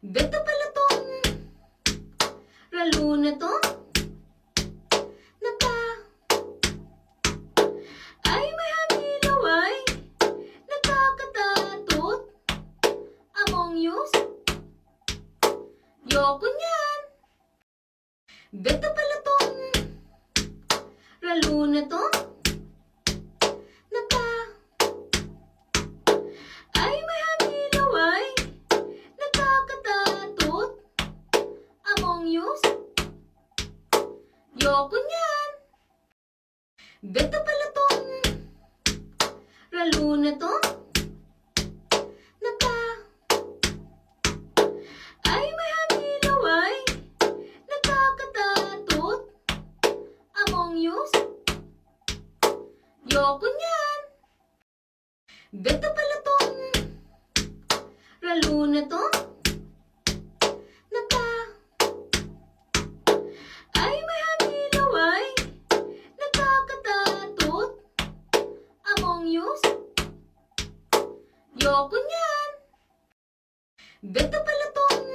Beto pala tong lalo na to napa ay may hamilaw ay nakakatatot. Among Us yoko niyan. Beto pala tong lalo na to napa ay may hamilaw ay nakakatatot. Among Us yoko niyan. Beto pala tong lalo na to napa ay may hamilaw ay nakakatatot. Among Us yoko niyan. Beto pala tong lalo na to napa ay may hamilaw ay nakakatatot. Among Us yoko niyan. Beto pala tong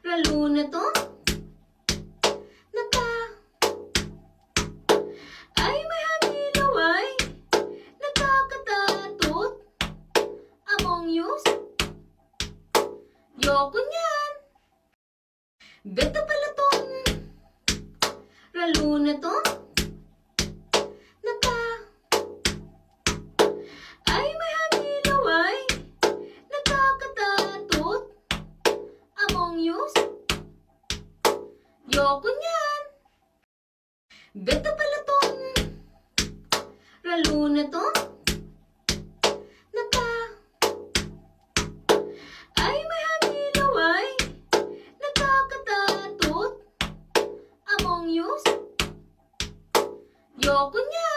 lalo na to napa ay may hamilaw ay nakakatatot. Among Us yoko niyan. Beto pala tong lalo na to napa ay may hamilaw ay nakakatatot. Among Us yoko niyan. Beto pala tong lalo na to napa ay may hamilaw ay nakakatatot. Among Us yoko niyan.